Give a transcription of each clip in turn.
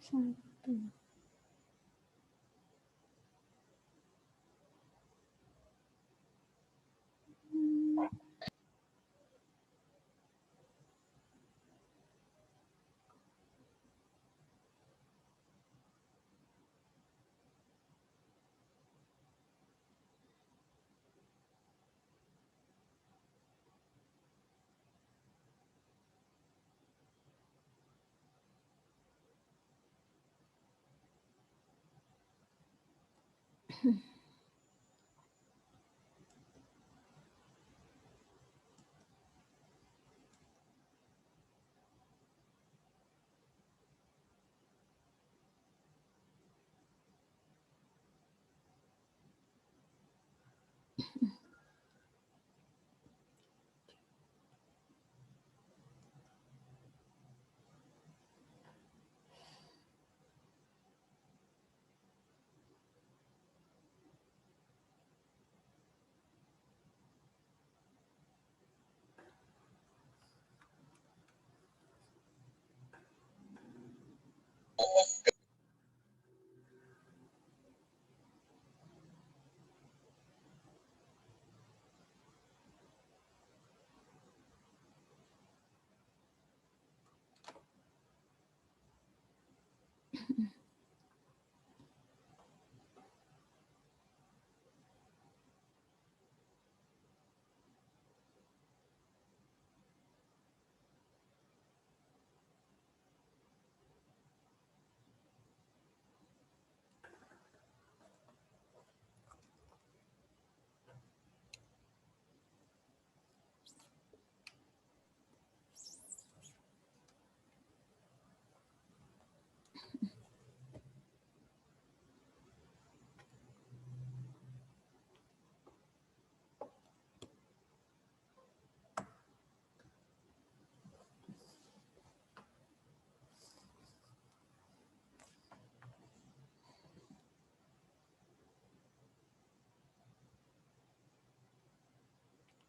Satu.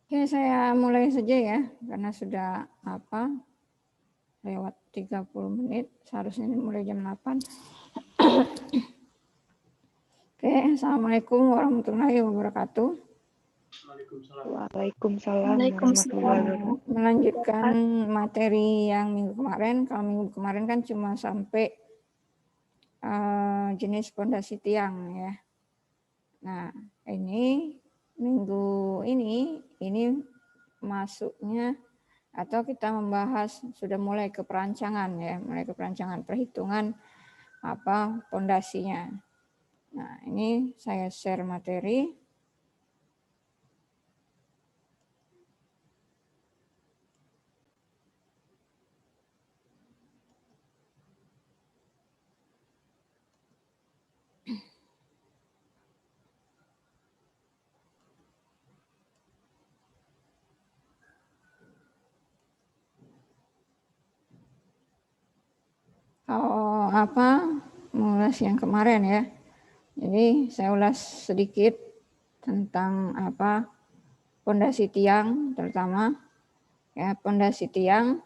Oke, saya mulai saja ya, karena sudah lewat 30 menit, seharusnya ini mulai jam 8. Oke, Assalamualaikum warahmatullahi wabarakatuh. Waalaikumsalam warahmatullahi wabarakatuh. Melanjutkan materi yang minggu kemarin. Kalau minggu kemarin kan cuma sampai jenis pondasi tiang ya. Nah, ini minggu ini masuknya atau kita membahas sudah mulai ke perancangan ya, mulai ke perancangan perhitungan pondasinya. Nah, ini saya share materi. Mengulas yang kemarin ya. Jadi saya ulas sedikit tentang pondasi tiang, terutama ya pondasi tiang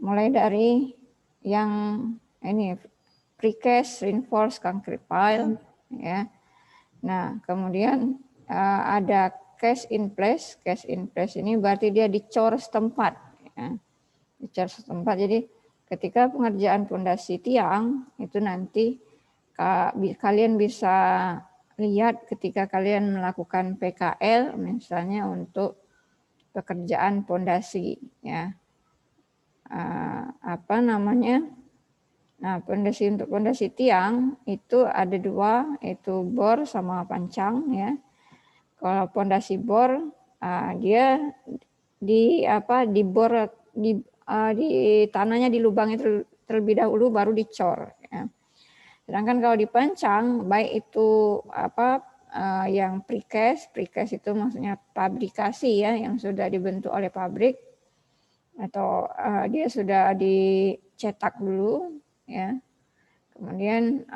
mulai dari yang ini precast reinforced concrete pile ya. Nah, kemudian ada cast in place. Cast in place ini berarti dia dicor setempat ya. Dicor setempat. Jadi ketika pengerjaan pondasi tiang itu nanti kalian bisa lihat ketika kalian melakukan PKL misalnya untuk pekerjaan pondasi ya. Nah, untuk pondasi tiang itu ada dua, itu bor sama pancang ya. Kalau pondasi bor dia dibor di tanahnya dilubangin terlebih dahulu baru dicor ya. Sedangkan kalau dipancang baik itu yang precast itu maksudnya pabrikasi ya, yang sudah dibentuk oleh pabrik atau dia sudah dicetak dulu ya. Kemudian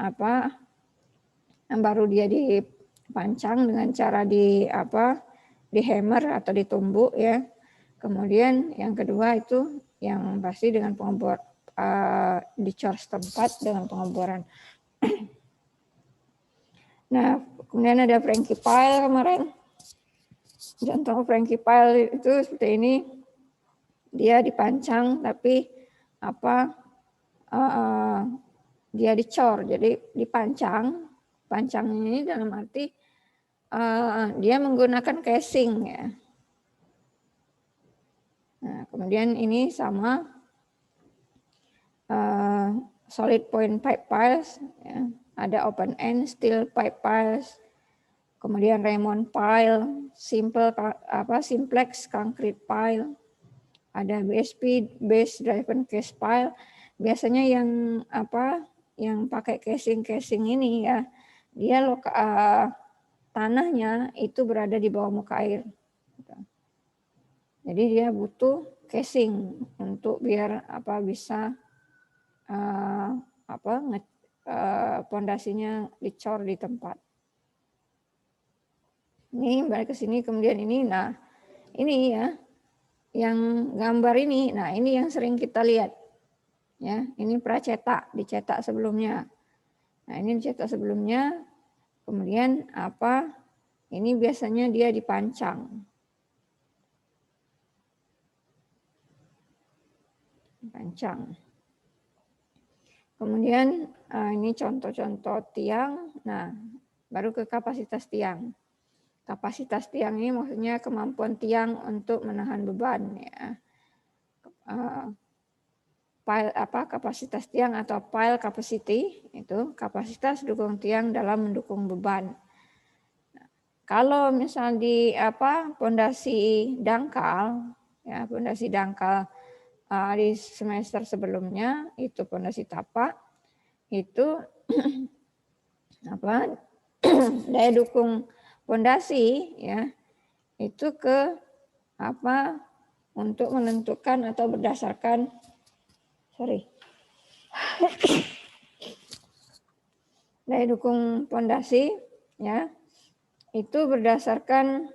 baru dia dipancang dengan cara di hammer atau ditumbuk ya. Kemudian yang kedua itu yang pasti dengan dicor setempat dengan pengeboran. Nah, kemudian ada Frankie Pile kemarin. Contoh Frankie Pile itu seperti ini. Dia dipancang tapi dia dicor. Jadi dipancang. Pancangnya ini dalam arti dia menggunakan casing ya. Nah, kemudian ini sama solid point pipe piles, ya. Ada open end steel pipe piles, kemudian Raymond pile, simplex concrete pile, ada BSP base driven case pile. Biasanya yang pakai casing ini ya, dia tanahnya itu berada di bawah muka air. Jadi dia butuh casing untuk biar bisa pondasinya dicor di tempat. Ini balik ke sini, kemudian ini, nah ini ya, yang gambar ini, nah ini yang sering kita lihat, ya, ini pracetak, dicetak sebelumnya. Nah ini dicetak sebelumnya, kemudian ini biasanya dia dipancang. Kemudian ini contoh-contoh tiang. Nah, baru ke kapasitas tiang. Kapasitas tiang ini maksudnya kemampuan tiang untuk menahan beban ya. Kapasitas tiang atau pile capacity itu kapasitas dukung tiang dalam mendukung beban. Nah, kalau misal di pondasi dangkal ya, pondasi dangkal di semester sebelumnya itu pondasi tapak itu daya dukung pondasi ya itu ke untuk menentukan atau berdasarkan daya dukung pondasi ya itu berdasarkan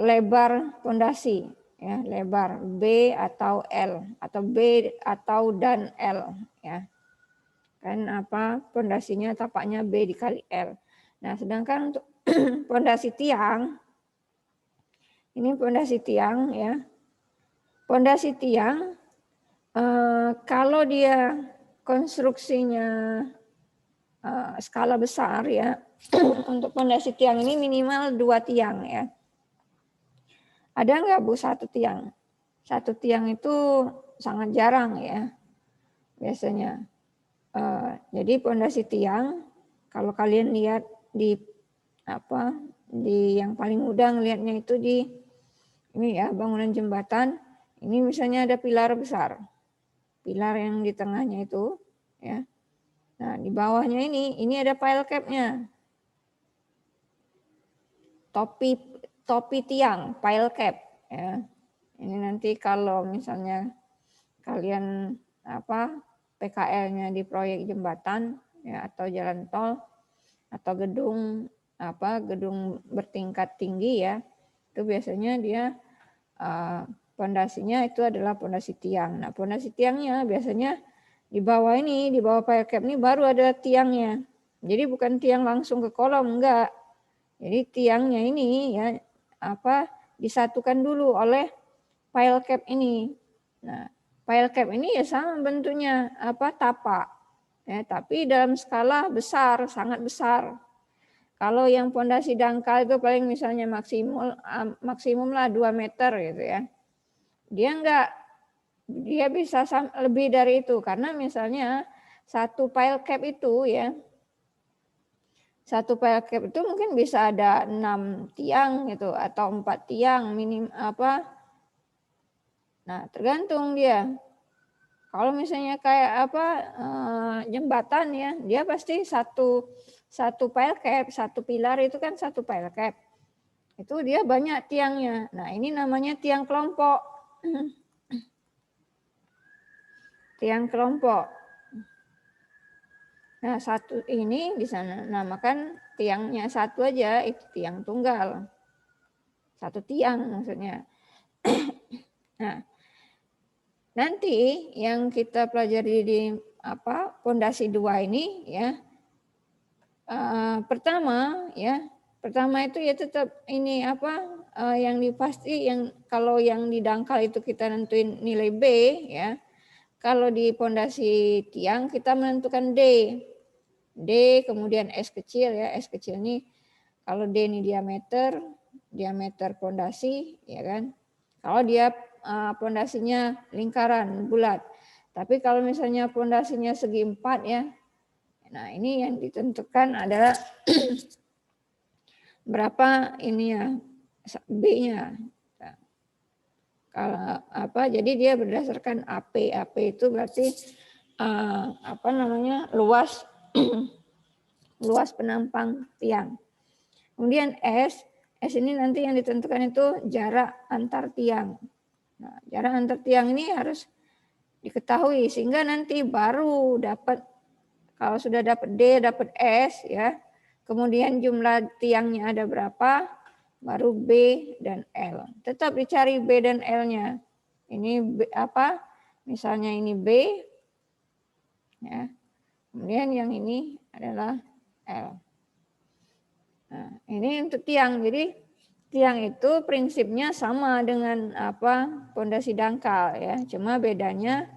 lebar pondasi ya, lebar B atau L atau B atau dan L ya. Kan pondasinya tapaknya B dikali L. Nah, sedangkan untuk pondasi tiang ini pondasi tiang ya. Pondasi tiang kalau dia konstruksinya skala besar ya. Untuk pondasi tiang ini minimal 2 tiang ya. Ada nggak Bu 1 tiang? 1 tiang itu sangat jarang ya biasanya. Jadi pondasi tiang kalau kalian lihat di yang paling mudah ngelihatnya itu di ini ya bangunan jembatan. Ini misalnya ada pilar besar, pilar yang di tengahnya itu ya. Nah di bawahnya ini ada pile cap-nya, topi tiang, pile cap ya. Ini nanti kalau misalnya kalian PKL-nya di proyek jembatan ya atau jalan tol atau gedung bertingkat tinggi ya, itu biasanya dia pondasinya itu adalah pondasi tiang. Nah, pondasi tiangnya biasanya di bawah pile cap ini baru ada tiangnya. Jadi bukan tiang langsung ke kolom, enggak. Jadi tiangnya ini ya disatukan dulu oleh pile cap ini. Nah, pile cap ini ya sama bentuknya tapak. Ya, tapi dalam skala besar, sangat besar. Kalau yang pondasi dangkal itu paling misalnya maksimum lah 2 meter gitu ya. Dia bisa lebih dari itu karena misalnya satu pile cap itu ya. Satu pile cap itu mungkin bisa ada 6 tiang gitu atau 4 tiang Nah, tergantung dia. Kalau misalnya kayak jembatan ya, dia pasti satu pile cap, satu pilar itu kan satu pile cap. Itu dia banyak tiangnya. Nah, ini namanya tiang kelompok. Tiang kelompok. Nah, satu ini di sana namakan tiangnya satu aja, itu tiang tunggal. Satu tiang maksudnya. Nah, nanti yang kita pelajari di pondasi 2 ini ya, pertama itu ya tetap ini yang dipasti yang kalau yang di dangkal itu kita nentuin nilai B ya. Kalau di pondasi tiang kita menentukan D kemudian S kecil ya, S kecil ini kalau D ini diameter pondasi ya kan. Kalau dia pondasinya lingkaran bulat. Tapi kalau misalnya pondasinya segi 4 ya. Nah, ini yang ditentukan adalah berapa ini ya B-nya. Nah, kalau jadi dia berdasarkan AP. AP itu berarti luas luas penampang tiang. Kemudian S ini nanti yang ditentukan itu jarak antar tiang. Nah, jarak antar tiang ini harus diketahui sehingga nanti baru dapat, kalau sudah dapat D, dapat S ya. Kemudian jumlah tiangnya ada berapa, baru B dan L. Tetap dicari B dan L-nya. Ini misalnya ini B ya. Kemudian yang ini adalah L. Nah, ini untuk tiang. Jadi tiang itu prinsipnya sama dengan pondasi dangkal ya. Cuma bedanya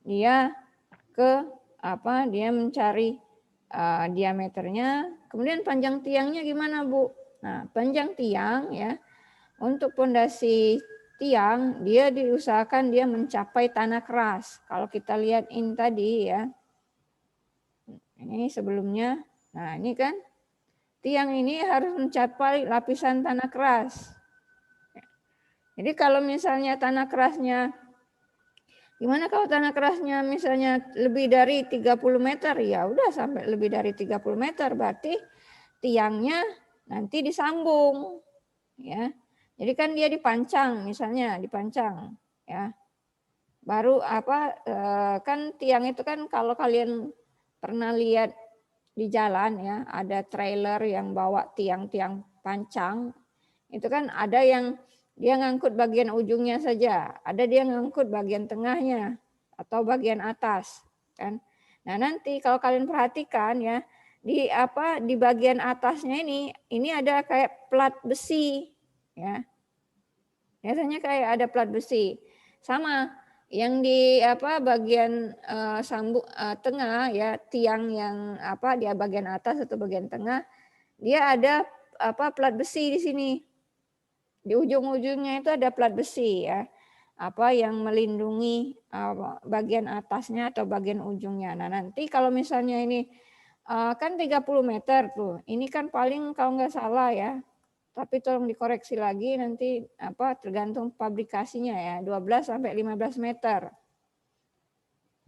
dia dia mencari diameternya. Kemudian panjang tiangnya gimana, Bu? Nah, panjang tiang ya untuk pondasi tiang dia diusahakan dia mencapai tanah keras. Kalau kita lihat ini tadi ya. Ini sebelumnya. Nah, ini kan tiang ini harus mencapai lapisan tanah keras. Jadi kalau misalnya tanah kerasnya, gimana kalau tanah kerasnya misalnya lebih dari 30 meter, ya udah sampai lebih dari 30 meter, berarti tiangnya nanti disambung. Ya. Jadi kan dia dipancang, misalnya dipancang. Ya. Baru kan tiang itu kan kalau kalian pernah lihat di jalan ya, ada trailer yang bawa tiang-tiang pancang. Itu kan ada yang dia ngangkut bagian ujungnya saja, ada dia ngangkut bagian tengahnya atau bagian atas, kan. Nah, nanti kalau kalian perhatikan ya, di bagian atasnya ini ada kayak plat besi ya. Biasanya kayak ada plat besi. Sama yang di bagian tengah ya, tiang yang dia bagian atas atau bagian tengah, dia ada plat besi di sini. Di ujung-ujungnya itu ada plat besi ya. Yang melindungi bagian atasnya atau bagian ujungnya. Nah, nanti kalau misalnya ini kan 30 meter tuh. Ini kan paling kalau nggak salah ya. Tapi tolong dikoreksi lagi nanti tergantung pabrikasinya ya, 12 sampai 15 meter.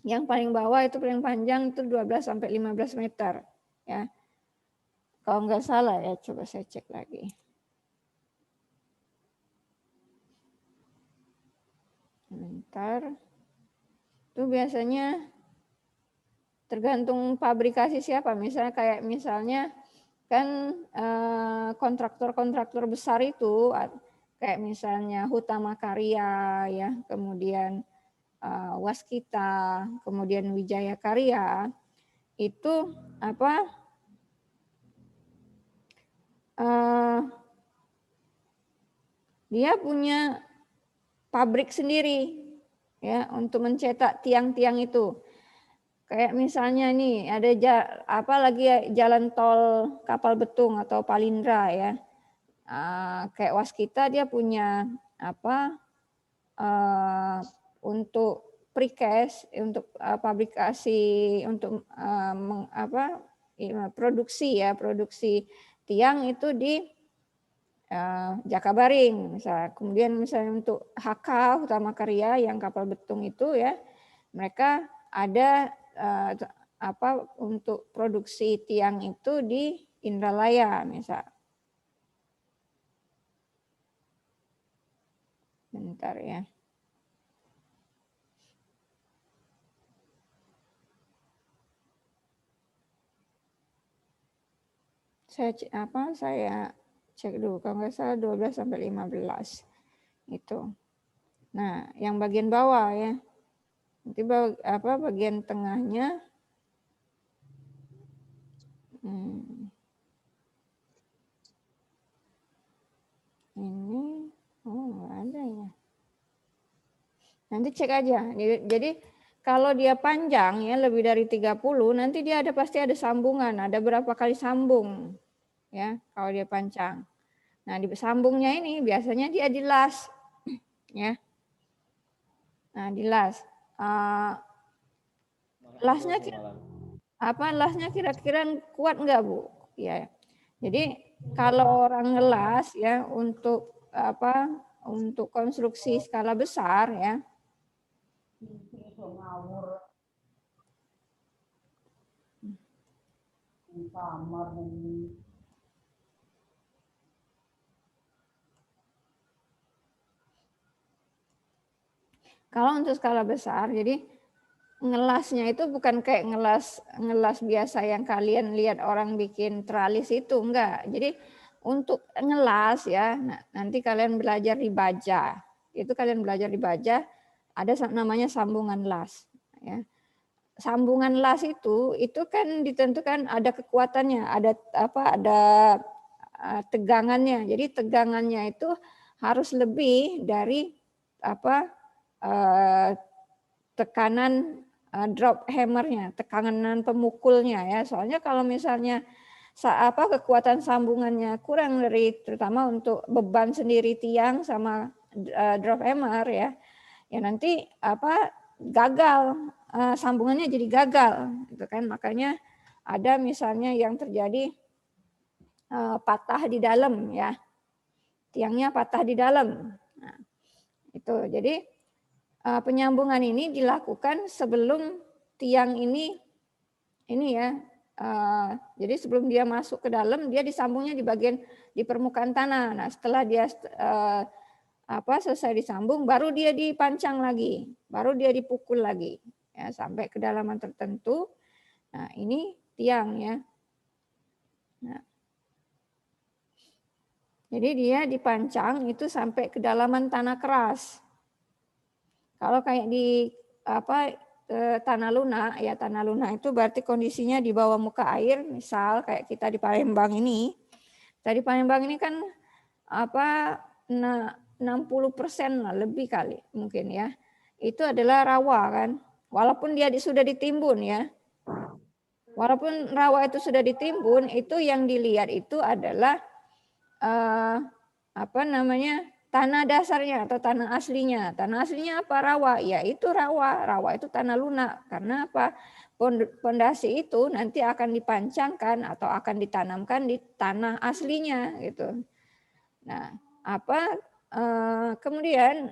Yang paling bawah itu paling panjang itu 12 sampai 15 meter ya. Kalau nggak salah ya, coba saya cek lagi. Bentar. Itu biasanya tergantung pabrikasi siapa. Misalnya kan kontraktor-kontraktor besar itu kayak misalnya Hutama Karya ya, kemudian Waskita, kemudian Wijaya Karya itu dia punya pabrik sendiri ya untuk mencetak tiang-tiang itu. Kayak misalnya nih ada jalan tol Kapal Betung atau Palindra ya. Kayak Waskita dia punya untuk precast, untuk pabrikasi, untuk produksi tiang itu di Jakabaring misalnya. Kemudian misalnya untuk HK Hutama Karya yang Kapal Betung itu ya, mereka ada untuk produksi tiang itu di Indralaya misal. Bentar ya. Saya cek dulu, kalau nggak salah 12 sampai 15 itu. Nah, yang bagian bawah ya. Nanti bagian tengahnya ini nggak ada ya. Nanti cek aja. Jadi kalau dia panjang ya lebih dari 30, nanti dia pasti ada sambungan, ada berapa kali sambung ya kalau dia panjang. Nah, di sambungnya ini biasanya dia dilas ya. Nah, dilas. Lasnya kira-kira kuat enggak, Bu? Ya. Jadi kalau orang ngelas ya untuk untuk konstruksi skala besar ya. Kalau untuk skala besar, jadi ngelasnya itu bukan kayak ngelas biasa yang kalian lihat orang bikin tralis itu, enggak. Jadi untuk ngelas ya, nanti kalian belajar di baja. Itu kalian belajar di baja, ada namanya sambungan las. Ya. Sambungan las itu kan ditentukan ada kekuatannya, ada tegangannya. Jadi tegangannya itu harus lebih dari tekanan drop hammernya, tekanan pemukulnya ya. Soalnya kalau misalnya kekuatan sambungannya kurang dari, terutama untuk beban sendiri tiang sama drop hammer ya nanti gagal, sambungannya jadi gagal gitu kan. Makanya ada misalnya yang terjadi patah di dalam ya, tiangnya patah di dalam. Nah, itu jadi penyambungan ini dilakukan sebelum tiang ini ya. Jadi sebelum dia masuk ke dalam, dia disambungnya di permukaan tanah. Nah, setelah dia selesai disambung, baru dia dipancang lagi, baru dia dipukul lagi ya sampai kedalaman tertentu. Nah, ini tiang ya. Nah, jadi dia dipancang itu sampai kedalaman tanah keras. Kalau kayak di tanah lunak ya, tanah lunak itu berarti kondisinya di bawah muka air. Misal kayak kita di Palembang ini. Tadi Palembang ini kan 60% lah lebih kali mungkin ya. Itu adalah rawa kan. Walaupun dia sudah ditimbun ya. Walaupun rawa itu sudah ditimbun, itu yang dilihat itu adalah tanah dasarnya atau tanah aslinya. Tanah aslinya apa? Rawa. Ya itu rawa. Rawa itu tanah lunak. Karena apa? Pondasi itu nanti akan dipancangkan atau akan ditanamkan di tanah aslinya gitu. Nah, kemudian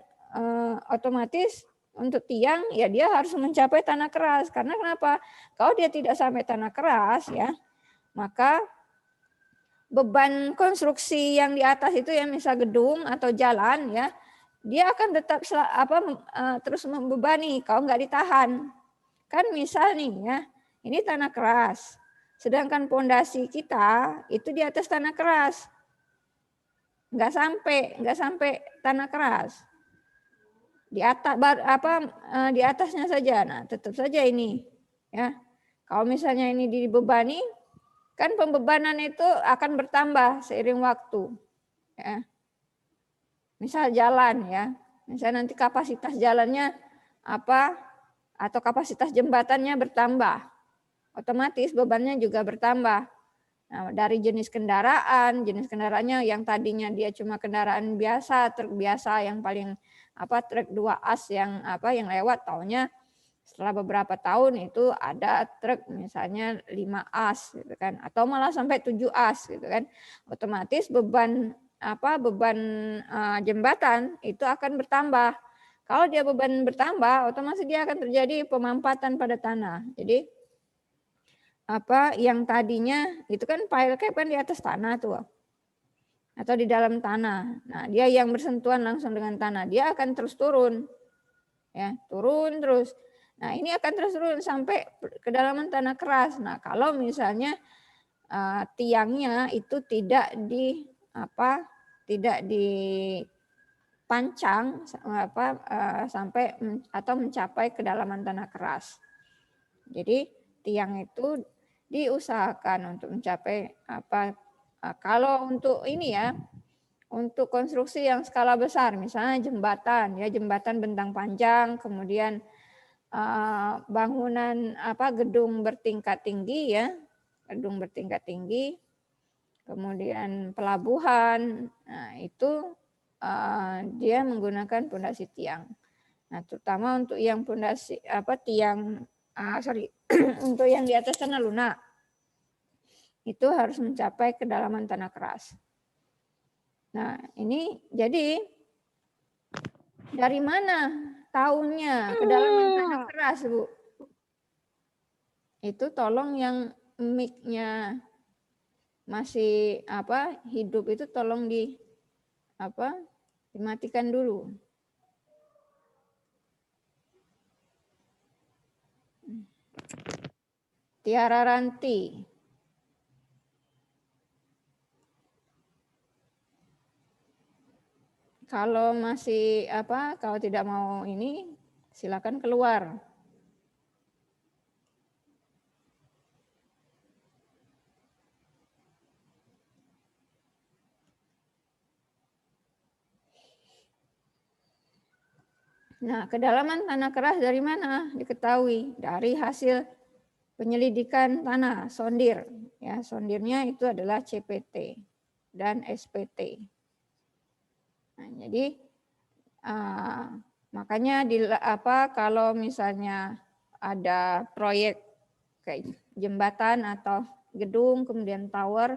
otomatis untuk tiang ya dia harus mencapai tanah keras. Karena kenapa? Kalau dia tidak sampai tanah keras ya, maka beban konstruksi yang di atas itu ya, misal gedung atau jalan ya, dia akan tetap terus membebani kalau nggak ditahan. Kan misal nih ya, ini tanah keras, sedangkan pondasi kita itu di atas tanah keras, nggak sampai tanah keras, di atas di atasnya saja. Nah, tetap saja ini ya, kalau misalnya ini dibebani, kan pembebanan itu akan bertambah seiring waktu. Ya. Misal jalan ya, misal nanti kapasitas jalannya atau kapasitas jembatannya bertambah, otomatis bebannya juga bertambah. Nah, dari jenis kendaraannya yang tadinya dia cuma kendaraan biasa, truk biasa yang paling truk 2 as yang lewat, taunya setelah beberapa tahun itu ada truk misalnya 5 as gitu kan, atau malah sampai 7 as gitu kan. Otomatis beban jembatan itu akan bertambah. Kalau dia beban bertambah, otomatis dia akan terjadi pemampatan pada tanah. Jadi yang tadinya itu kan pile cap kan di atas tanah tuh atau di dalam tanah. Nah, dia yang bersentuhan langsung dengan tanah, dia akan terus turun. Ya, turun terus. Nah, ini akan terus turun sampai kedalaman tanah keras. Nah, kalau misalnya tiangnya itu tidak pancang sampai atau mencapai kedalaman tanah keras. Jadi tiang itu diusahakan untuk mencapai kalau untuk ini ya, untuk konstruksi yang skala besar, misalnya jembatan bentang panjang, kemudian bangunan gedung bertingkat tinggi ya, gedung bertingkat tinggi, kemudian pelabuhan, nah itu dia menggunakan pondasi tiang. Nah, terutama untuk yang pondasi untuk yang di atas tanah lunak itu harus mencapai kedalaman tanah keras. Nah, ini jadi dari mana tahunnya kedalaman tanah keras, Bu? Itu tolong yang mic-nya masih hidup itu tolong dimatikan dulu. Tiara Ranti. Kalau masih kalau tidak mau ini silakan keluar. Nah, kedalaman tanah keras dari mana? Diketahui dari hasil penyelidikan tanah, sondir. Ya, sondirnya itu adalah CPT dan SPT. Nah, jadi makanya kalau misalnya ada proyek kayak jembatan atau gedung kemudian tower,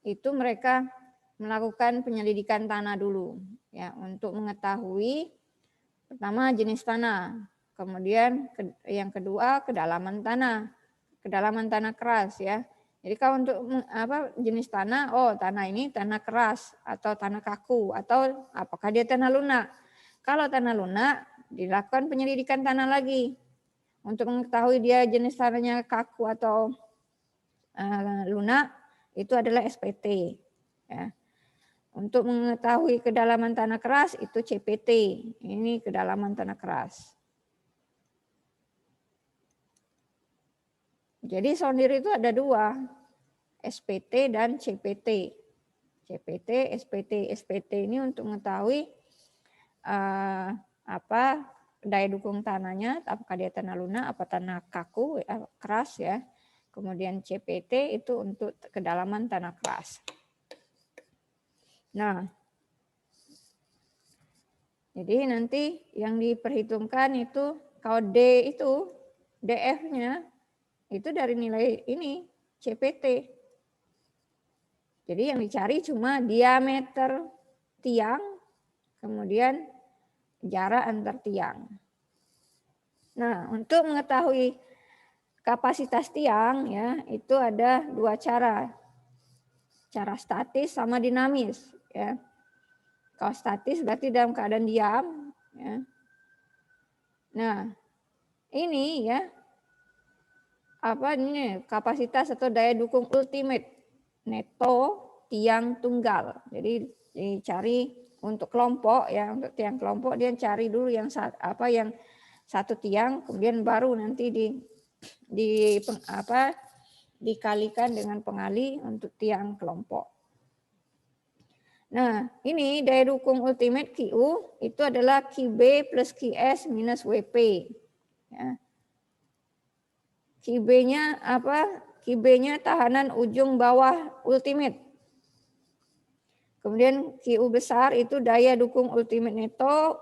itu mereka melakukan penyelidikan tanah dulu ya untuk mengetahui pertama jenis tanah, kemudian yang kedua kedalaman tanah keras ya. Jadi kalau untuk jenis tanah, tanah ini tanah keras atau tanah kaku atau apakah dia tanah lunak. Kalau tanah lunak dilakukan penyelidikan tanah lagi untuk mengetahui dia jenis tanahnya kaku atau lunak, itu adalah SPT ya. Untuk mengetahui kedalaman tanah keras itu CPT. Ini kedalaman tanah keras. Jadi sondir itu ada dua, SPT dan CPT. CPT, SPT. SPT ini untuk mengetahui daya dukung tanahnya, apakah dia tanah lunak, apa tanah kaku, keras ya. Kemudian CPT itu untuk kedalaman tanah keras. Nah, jadi nanti yang diperhitungkan itu kalau D itu DF-nya itu dari nilai ini CPT. Jadi yang dicari cuma diameter tiang, kemudian jarak antar tiang. Nah, untuk mengetahui kapasitas tiang ya itu ada dua cara. Cara statis sama dinamis ya. Kalau statis berarti dalam keadaan diam ya. Nah, ini ya ini kapasitas atau daya dukung ultimate neto tiang tunggal. Jadi dicari untuk kelompok ya, untuk tiang kelompok dia cari dulu yang satu tiang, kemudian baru nanti dikalikan dengan pengali untuk tiang kelompok. Nah, ini daya dukung ultimate QU itu adalah QB plus QS minus WP. Ya. QB-nya QB-nya tahanan ujung bawah ultimate. Kemudian QU besar itu daya dukung ultimate neto.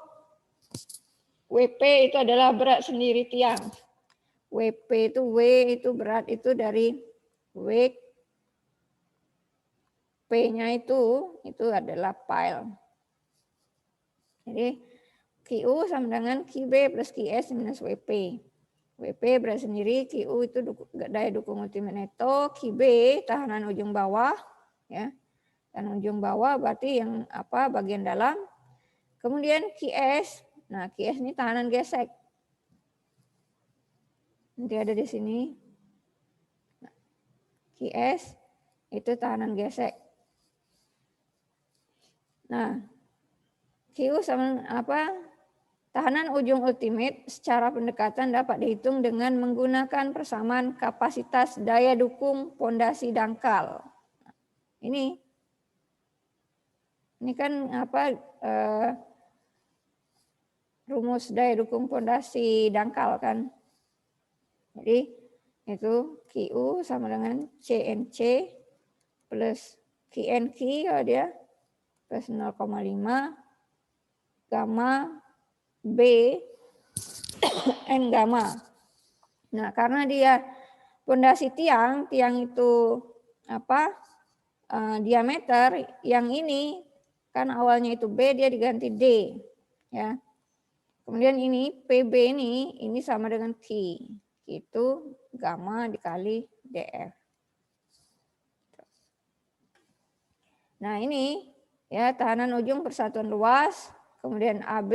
WP itu adalah berat sendiri tiang. WP itu W itu berat itu dari weight. P-nya itu adalah pile. Jadi QU sama dengan QB plus QS minus WP. WP berat sendiri, QU itu daya dukung ultimate neto, QB tahanan ujung bawah, ya, dan ujung bawah berarti yang bagian dalam. Kemudian QS, nah QS ini tahanan gesek. Nanti ada di sini. Nah, QS itu tahanan gesek. Nah, Q sama tahanan ujung ultimate secara pendekatan dapat dihitung dengan menggunakan persamaan kapasitas daya dukung pondasi dangkal. Ini kan rumus daya dukung pondasi dangkal kan. Jadi itu QU sama dengan CNC plus QNQ kalau dia plus 0,5 gamma B N gamma. Nah, karena dia pondasi tiang itu diameter, yang ini kan awalnya itu B, dia diganti D, ya. Kemudian ini PB ini sama dengan Q, itu gamma dikali DF. Nah ini ya tahanan ujung persatuan luas, kemudian AB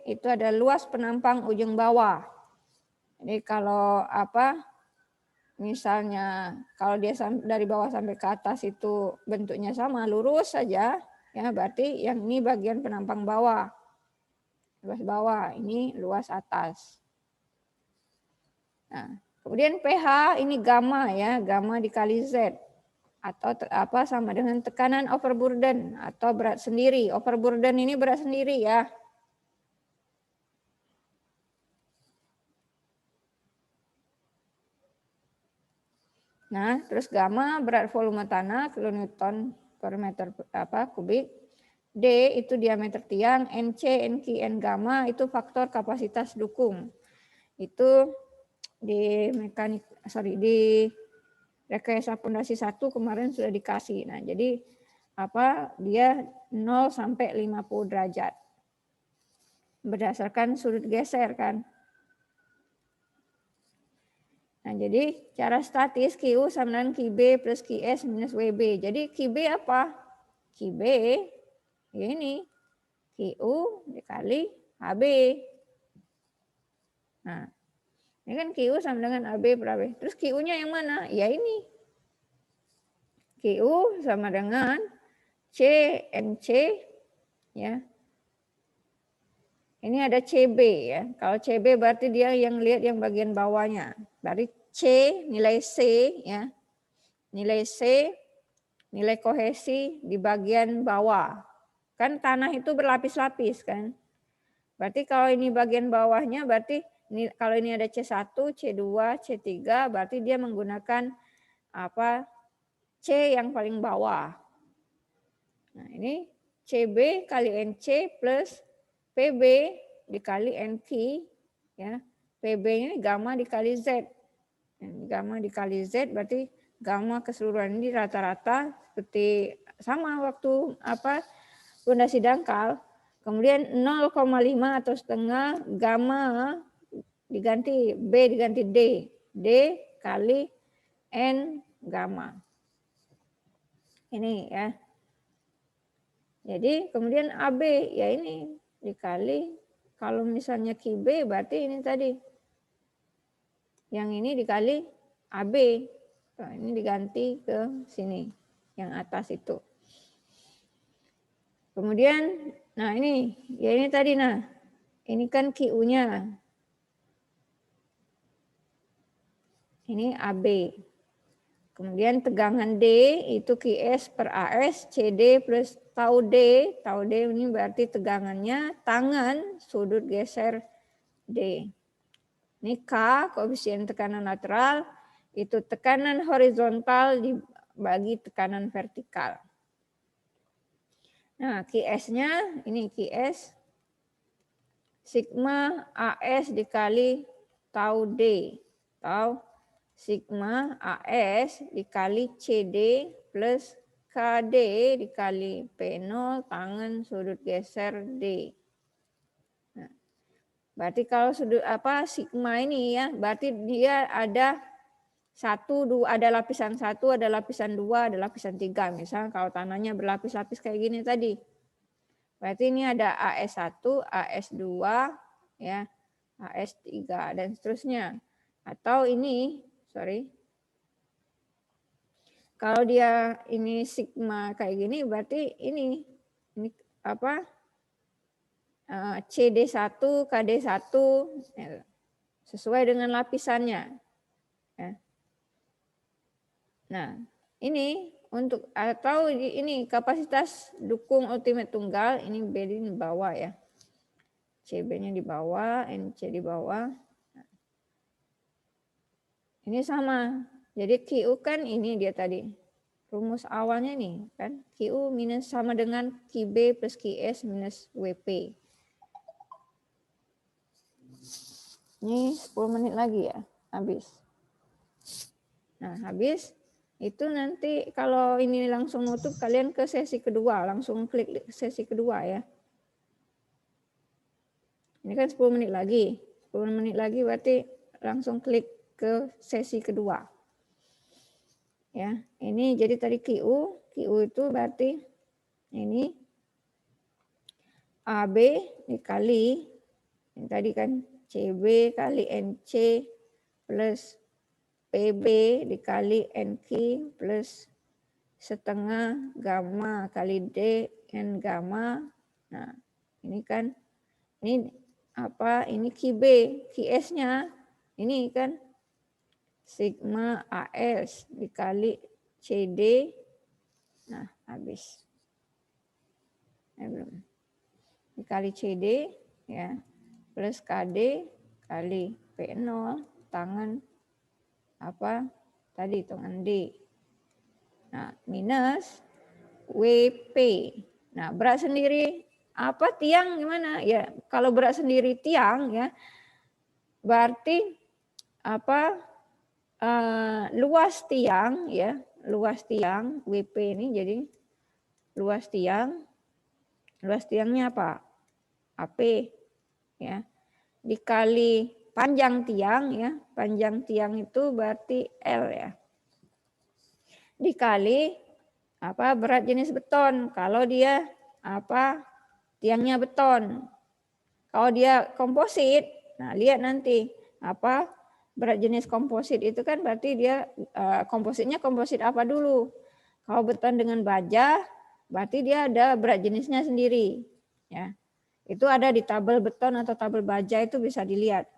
itu ada luas penampang ujung bawah. Jadi kalau misalnya kalau dia dari bawah sampai ke atas itu bentuknya sama, lurus saja, ya berarti yang ini bagian penampang bawah. Luas bawah, ini luas atas. Nah, kemudian pH ini gamma ya, gamma dikali Z atau sama dengan tekanan overburden atau berat sendiri. Overburden ini berat sendiri ya. Nah, terus gamma berat volume tanah kilonewton per meter kubik. D itu diameter tiang, NC, NQ, N gamma itu faktor kapasitas dukung. Itu di rekayasa pondasi 1 kemarin sudah dikasih. Nah, jadi dia 0 sampai 50 derajat. Berdasarkan sudut geser kan. Nah, jadi cara statis QU sama dengan QB plus QS minus WB. Jadi QB apa? QB ya ini QU dikali HB. Nah, ini kan QU sama dengan AB per AB. Terus QU-nya yang mana? Ya ini. QU sama dengan CNC ya. Ini ada CB ya. Kalau CB berarti dia yang lihat yang bagian bawahnya. Berarti C nilai C ya. Nilai C nilai kohesi di bagian bawah. Kan tanah itu berlapis-lapis kan. Berarti kalau ini bagian bawahnya berarti kalau ini ada C1, C2, C3 berarti dia menggunakan C yang paling bawah. Nah, ini CB kali NC plus PB dikali NQ ya. PB-nya gamma dikali Z. Gamma dikali Z berarti gamma keseluruhan ini rata-rata seperti sama waktu pondasi dangkal. Kemudian 0,5 atau setengah gamma diganti B diganti D. D kali N gamma. Ini ya. Jadi kemudian AB ya ini dikali kalau misalnya QB berarti ini tadi. Yang ini dikali AB. Nah, ini diganti ke sini yang atas itu. Kemudian nah ini ya ini tadi nah. Ini kan QU-nya. Ini AB. Kemudian tegangan D itu QS per AS CD plus tau D. Tau D ini berarti tegangannya tangan sudut geser D. Ini K koefisien tekanan lateral itu tekanan horizontal dibagi tekanan vertikal. Nah QS-nya ini QS sigma AS dikali tau D. Tau sigma AS dikali CD plus KD dikali P0 tangan sudut geser D. Nah, berarti kalau sudut sigma ini ya, berarti dia ada ada lapisan 1, ada lapisan 2, ada lapisan 3. Misalnya kalau tanahnya berlapis-lapis kayak gini tadi. Berarti ini ada AS1, AS2, ya, AS3 dan seterusnya. Atau ini kalau dia ini sigma kayak gini berarti ini CD1, KD1 ya, sesuai dengan lapisannya. Ya. Nah, ini untuk atau ini kapasitas dukung ultimate tunggal, ini B di bawah ya. CB-nya di bawah, NC di bawah. Ini sama. Jadi QU kan ini dia tadi. Rumus awalnya nih kan. QU minus sama dengan QB plus QS minus WP. Ini 10 menit lagi ya, habis. Nah, habis itu nanti kalau ini langsung nutup, kalian ke sesi kedua, langsung klik sesi kedua ya. Ini kan 10 menit lagi. 10 menit lagi berarti langsung klik ke sesi kedua. Ya, ini jadi tadi QU itu berarti ini AB dikali ini tadi kan CB kali NC plus PB dikali NQ plus setengah gamma kali D N gamma. Nah, ini kan ini apa? Ini QB, QS-nya ini kan sigma AS dikali CD. Nah, habis. Belum. Dikali CD ya plus KD kali P0 tangan apa tadi hitungan D. Nah, minus WP. Nah, berat sendiri apa tiang gimana? Ya, kalau berat sendiri tiang ya berarti apa luas tiang ya, luas tiang WP ini jadi luas tiangnya apa? AP ya. Dikali panjang tiang ya. Panjang tiang itu berarti L ya. Dikali apa berat jenis beton. Kalau dia apa tiangnya beton. Kalau dia komposit, nah lihat nanti apa berat jenis komposit itu kan berarti dia kompositnya komposit apa dulu. Kalau beton dengan baja, berarti dia ada berat jenisnya sendiri. Ya, itu ada di tabel beton atau tabel baja itu bisa dilihat.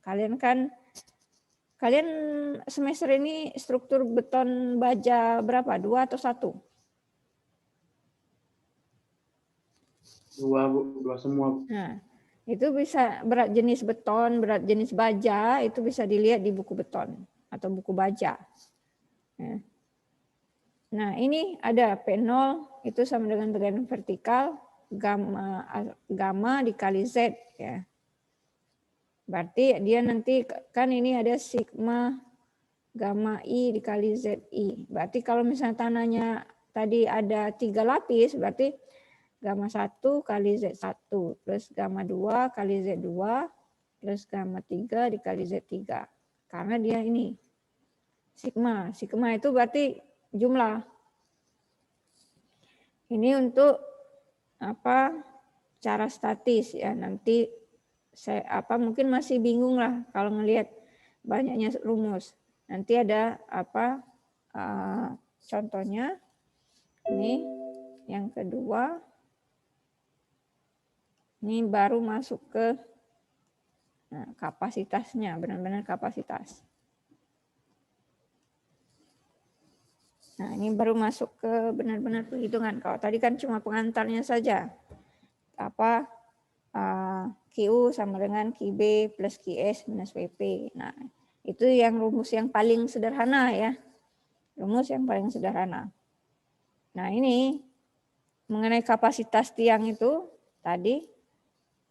Kalian semester ini struktur beton baja berapa? 2 atau 1? 2 semua. Nah, itu bisa berat jenis beton, berat jenis baja itu bisa dilihat di buku beton atau buku baja. Nah, ini ada P0 itu sama dengan tekanan vertikal gamma dikali Z ya. Berarti dia nanti kan ini ada sigma gamma I dikali ZI. Berarti kalau misalnya tanahnya tadi ada 3 lapis berarti gamma 1 kali Z1 plus gamma 2 kali Z2 plus gamma 3 dikali Z3. Karena dia ini sigma. Sigma itu berarti jumlah. Ini untuk apa cara statis ya. Nanti saya mungkin masih bingung lah kalau ngelihat banyaknya rumus. Nanti ada contohnya ini yang kedua. Ini baru masuk ke kapasitasnya, benar-benar kapasitas. Nah, ini baru masuk ke benar-benar perhitungan. Kalau tadi kan cuma pengantarnya saja. QU sama dengan QB plus QS minus WP. Nah, itu yang rumus yang paling sederhana ya. Rumus yang paling sederhana. Nah, ini mengenai kapasitas tiang itu tadi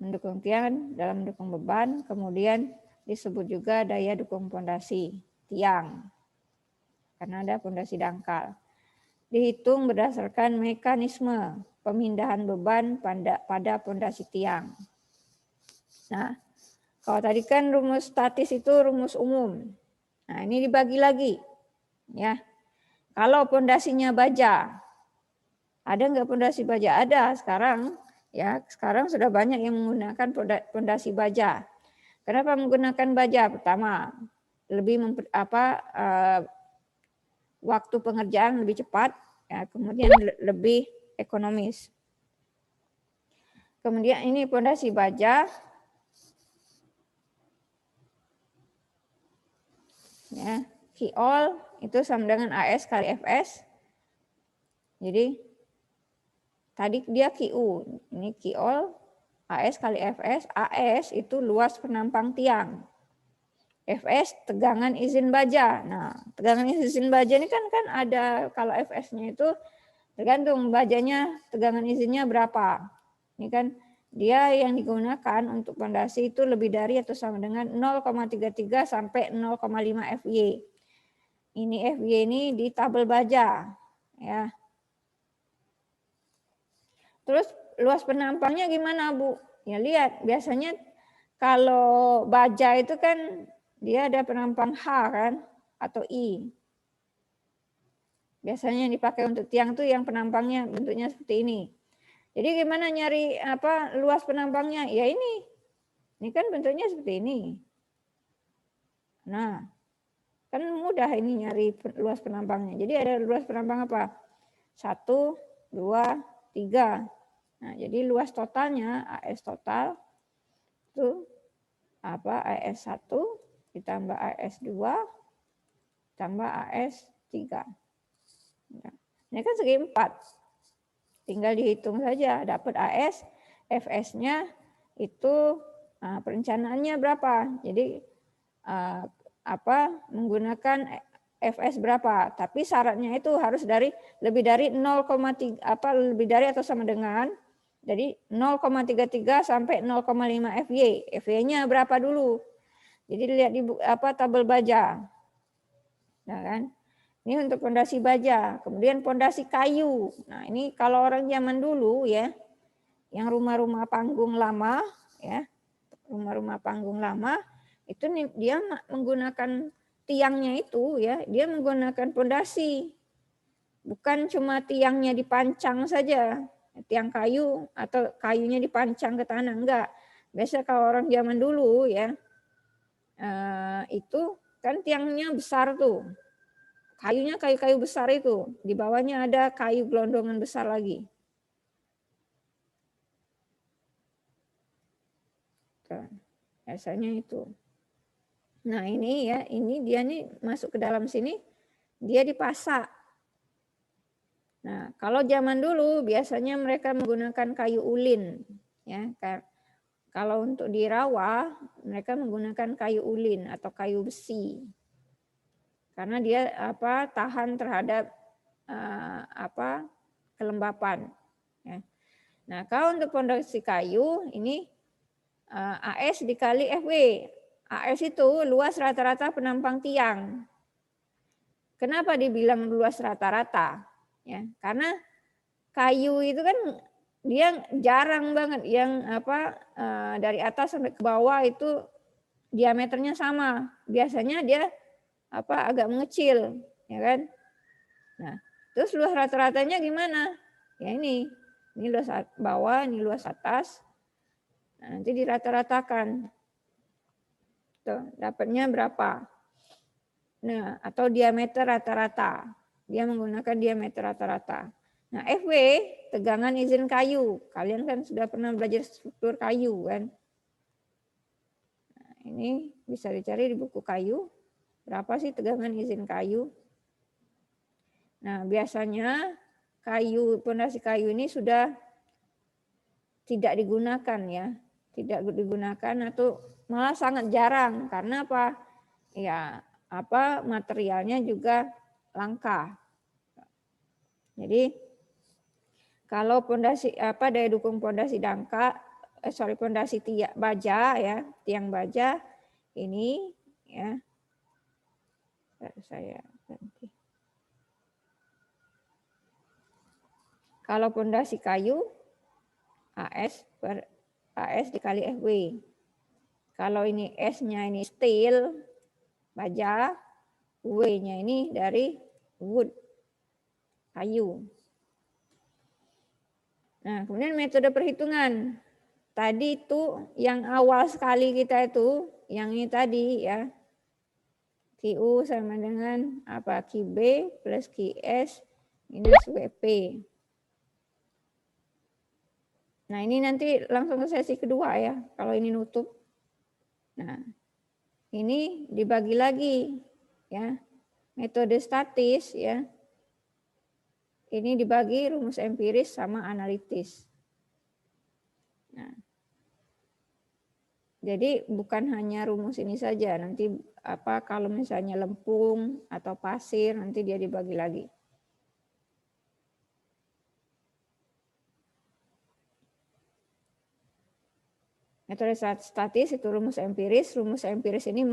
mendukung tiang dalam mendukung beban, kemudian disebut juga daya dukung pondasi tiang. Karena ada pondasi dangkal. Dihitung berdasarkan mekanisme pemindahan beban pada pondasi tiang. Nah, kalau tadi kan rumus statis itu rumus umum. Nah, ini dibagi lagi. Ya. Kalau pondasinya baja, ada nggak pondasi baja? Ada sekarang. Ya, sekarang sudah banyak yang menggunakan pondasi baja. Kenapa menggunakan baja? Pertama, lebih waktu pengerjaan lebih cepat, ya, kemudian lebih ekonomis. Kemudian ini pondasi baja. Ya, Q all itu sama dengan AS kali FS. Jadi tadi dia QU, ini Q all AS kali FS. AS itu luas penampang tiang. FS tegangan izin baja. Nah, tegangan izin baja ini kan ada, kalau FS-nya itu tergantung bajanya tegangan izinnya berapa. Ini kan dia yang digunakan untuk pondasi itu lebih dari atau sama dengan 0,33 sampai 0,5 FY. Ini FY ini di tabel baja, ya. Terus luas penampangnya gimana, Bu? Ya lihat, biasanya kalau baja itu kan dia ada penampang H kan atau I. Biasanya yang dipakai untuk tiang tuh yang penampangnya bentuknya seperti ini. Jadi gimana nyari luas penampangnya? Ya ini. Ini kan bentuknya seperti ini. Nah, kan mudah ini nyari luas penampangnya. Jadi ada luas penampang apa? 1, 2, 3. Nah, jadi luas totalnya AS total itu AS1 ditambah AS2 tambah AS3. Nah, ini kan segi 4. Tinggal dihitung saja, dapat AS, FS-nya itu perencanaannya berapa. Jadi menggunakan FS berapa, tapi syaratnya itu harus lebih dari 0,3 lebih dari atau sama dengan jadi 0,33 sampai 0,5 FY. FY-nya berapa dulu? Jadi lihat di tabel baja. Nah kan? Ini untuk pondasi baja. Kemudian pondasi kayu. Nah, ini kalau orang zaman dulu ya, yang rumah-rumah panggung lama ya, rumah-rumah panggung lama itu dia menggunakan tiangnya itu ya, dia menggunakan pondasi. Bukan cuma tiangnya dipancang saja, tiang kayu atau kayunya dipancang ke tanah, enggak. Biasa kalau orang zaman dulu ya, itu kan tiangnya besar tuh. Kayunya kayu-kayu besar itu, di bawahnya ada kayu gelondongan besar lagi. Tuh, biasanya itu. Nah ini ya, ini dia nih masuk ke dalam sini, dia dipasak. Nah kalau zaman dulu biasanya mereka menggunakan kayu ulin, ya. Kalau untuk di rawa mereka menggunakan kayu ulin atau kayu besi, karena dia tahan terhadap kelembapan. Ya. Nah kalau untuk pondasi kayu ini AS dikali FW. AS itu luas rata-rata penampang tiang. Kenapa dibilang luas rata-rata? Ya, karena kayu itu kan dia jarang banget yang dari atas sampai ke bawah itu diameternya sama. Biasanya dia agak mengecil, ya kan? Nah, terus luas rata-ratanya gimana? Ya ini luas bawah, ini luas atas. Nah, nanti dirata-ratakan. Tuh, dapatnya berapa? Nah, atau diameter rata-rata. Dia menggunakan diameter rata-rata. Nah, FW, tegangan izin kayu. Kalian kan sudah pernah belajar struktur kayu kan? Nah, ini bisa dicari di buku kayu. Berapa sih tegangan izin kayu? Nah, biasanya pondasi kayu ini sudah tidak digunakan ya. Tidak digunakan atau malah sangat jarang. Karena apa? Ya, materialnya juga langka. Jadi kalau pondasi daya dukung pondasi pondasi tiang baja ya, tiang baja ini ya. Saya ganti. Kalau pondasi kayu AS dikali FW. Kalau ini S-nya ini steel baja, W-nya ini dari wood kayu. Nah, kemudian metode perhitungan. Tadi itu yang awal sekali kita itu, yang ini tadi ya. QU sama dengan QB plus QS minus WP. Nah, ini nanti langsung ke sesi kedua ya, kalau ini nutup. Nah, ini dibagi lagi ya. Metode statis ya. Ini dibagi rumus empiris sama analitis. Nah, jadi bukan hanya rumus ini saja, nanti kalau misalnya lempung atau pasir nanti dia dibagi lagi. Metode statis itu rumus empiris ini